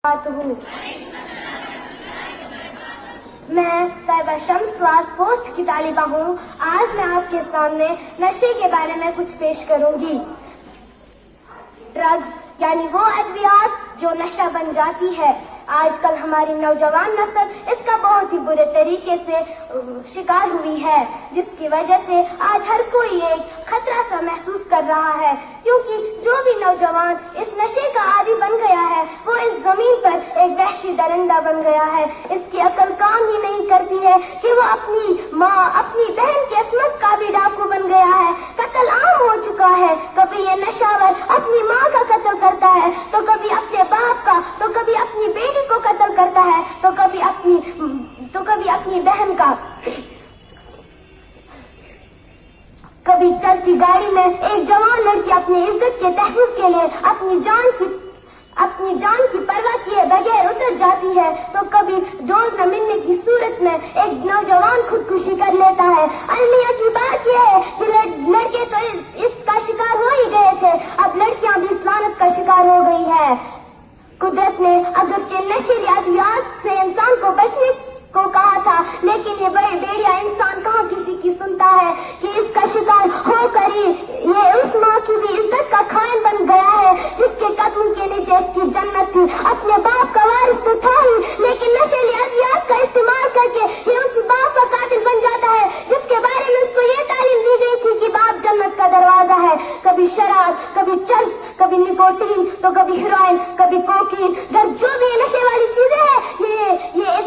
हूँ। मैं Taiba Shams class 4th की तालिबा हूँ। आज मैं आपके सामने नशे के बारे में कुछ पेश करूंगी। ड्रग्स यानी वो अद्वियात जो नशा बन जाती है। आजकल हमारी नौजवान नस्ल इसका बहुत ही बुरे तरीके से शिकार हुई है, जिसकी वजह से आज हर कोई एक खतरा सा महसूस कर रहा है, क्योंकि जो भी नौजवान इस नशे का आदी बन गया है वो इस जमीन पर एक वहशी दरिंदा बन गया है। इसकी अकल काम ही नहीं करती है कि वो अपनी माँ, अपनी बहन की असमत का भी डाकू बन गया है। कत्ल आम हो चुका है। कभी ये नशावर अपनी माँ का कत्ल करता है, तो कभी अपने बाप का, तो कभी अपनी बेटी को कत्ल करता है, तो कभी अपनी बहन का। कभी चलती गाड़ी में एक जवान लड़की अपनी इज्जत के तहफ्फुज़ के लिए अपनी जान की परवाह किए बगैर उतर जाती है, तो कभी डोज न मिलने की सूरत में एक नौजवान खुदकुशी कर लेता है। अलमिया की बात यह है कि लड़के तो इसका शिकार हो ही गए थे, अब लड़कियां भी इस लानत का शिकार हो गई है। कुदरत ने अगरचे नशीली अद्वियात से इंसान को बचने को कहा था, लेकिन ये बड़े बेड़िया इंसान कहाँ किसी की सुनता है कि इसका शिकार होकर ही ये उस माँ की भी इज्जत का खान बन गया है जिसके कदम के नीचे इसकी जन्नत थी। अपने बाप का वारिस तो था ही, लेकिन नशीली अद्वियात का इस्तेमाल करके ये उस बाप का कातिल बन जाता है जिसके बारे में उसको ये तालीम दी गई थी कि बाप जन्नत का दरवाजा है। कभी शराब, कभी चर्स, कभी निकोटीन, तो कभी हीरोइन, कभी कोकीन। जो भी नशे वाली चीजें हैं ये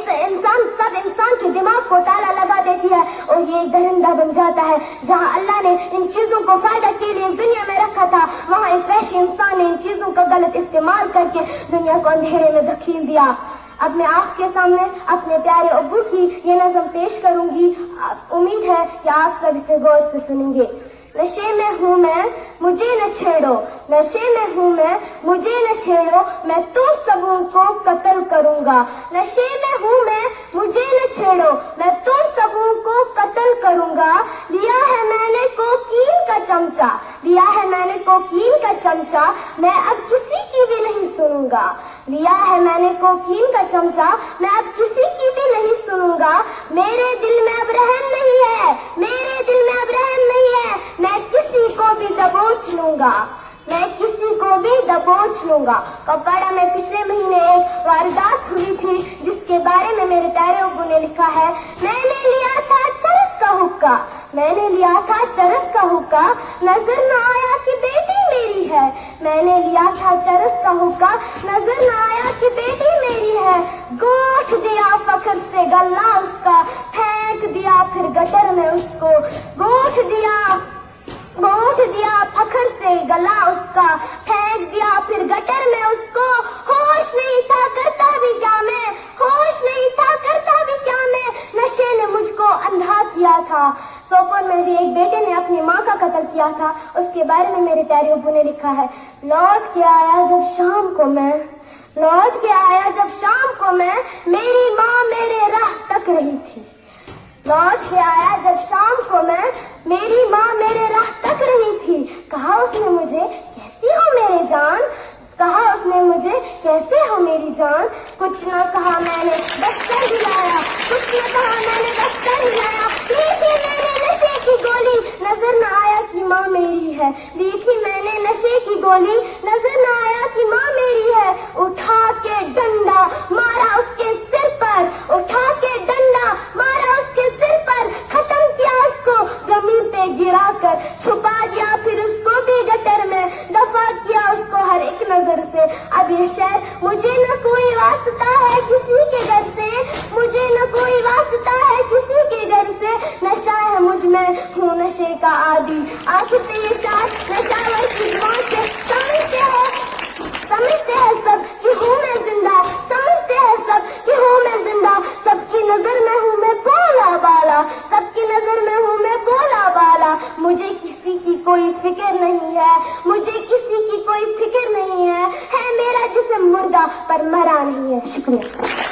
सब इंसान के दिमाग को ताला लगा देती है और ये दरिंदा बन जाता है। जहाँ अल्लाह ने इन चीजों को फायदा के लिए दुनिया में रखा था, वहाँ इस वहशी इंसान ने इन चीजों का गलत इस्तेमाल करके दुनिया को अंधेरे में धकेल दिया। अब मैं आपके सामने अपने प्यारे अब्बू की ये नज़म पेश करूंगी। उम्मीद है कि आप सब इसे गौर से सुनेंगे। नशे में हूँ मैं, मुझे न छेड़ो। नशे में हूँ मैं, मुझे न छेड़ो, मैं तुम सबों को कत्ल करूंगा। नशे में हूँ मैं, मुझे न छेड़ो, मैं तुम सबों को कत्ल करूंगा। लिया है मैंने कोकीन का चमचा, लिया है मैंने कोकीन का चमचा, मैं अब किसी की भी नहीं सुनूंगा। लिया है मैंने कोकीन का चमचा, मैं अब किसी की भी नहीं सुनूंगा। मेरे दिल में अब रहम नहीं है, मेरे दिल में अब रहम नहीं है, मैं किसी को भी दबोच लूंगा, मैं किसी को भी दबोच लूंगा। कपड़ा में पिछले महीने एक वारदात हुई थी जिसके बारे में मेरे प्यारे अब्बू ने लिखा है। मैंने लिया था चरस का हुक्का, मैंने लिया था चरस का हुक्का, नजर न आया कि बेटी मेरी है। मैंने लिया था चरस का हुक्का, नजर न आया कि बेटी मेरी है। गोठ दिया फखर से गला उसका, फेंक दिया फिर गटर में उसको। गोठ दिया फखर से गला उसका, फेंक दिया फिर गटर में उसको। होश नहीं था करता भी क्या मैं, होश नहीं था करता भी क्या मैं, नशे ने मुझको अंधा किया था। सोपोर में भी एक बेटे ने अपनी माँ का कत्ल किया था, उसके बारे में मेरे प्यारे अब्बू ने लिखा है। लौट के आया जब शाम को मैं, लौट के आया जब शाम को मैं, मेरी माँ मेरे राह तक रही थी। लौट के आया जब शाम को मैं, मेरी माँ मेरे राह तक रही थी। कहा उसने मुझे कैसी हो मेरी जान, कहा उसने मुझे कैसे हो मेरी जान। कुछ न कहा मैंने बस कर हिलाया, कुछ न कहा मैंने बस कर हिलाया। ली थी मैंने नशे की गोली, नजर न आया कि माँ मेरी है। ली थी मैंने नशे की गोली, नजर न आया कि माँ मेरी है। उठा के डंडा मारा उसके सिर पर, उठा के डंडा मारा उसके सिर पर, खत्म किया उसको जमीन पे गिरा कर, छुपा दिया फिर उसको भी गटर में, दफा किया उसको हर एक नजर से। अब ये शहर मुझे न कोई वास्ता है किसी के घर से, मुझे न कोई वास्ता है किसी के घर से। नशा है मुझ में, हूँ नशे का आदी। आखिर से ये शायर नशावर की मौत से समझते हैं सब कि हूँ मैं जिंदा, समझते हैं सब कि हूँ मैं जिंदा। सबकी नजर में हूँ मैं भोला बाला, सबकी नजर में हूँ मैं भोला बाला। मुझे किसी की कोई फिक्र नहीं है, मुझे किसी की कोई फिक्र नहीं है मेरा जिस्म मुर्दा पर मरा नहीं है। शुक्रिया।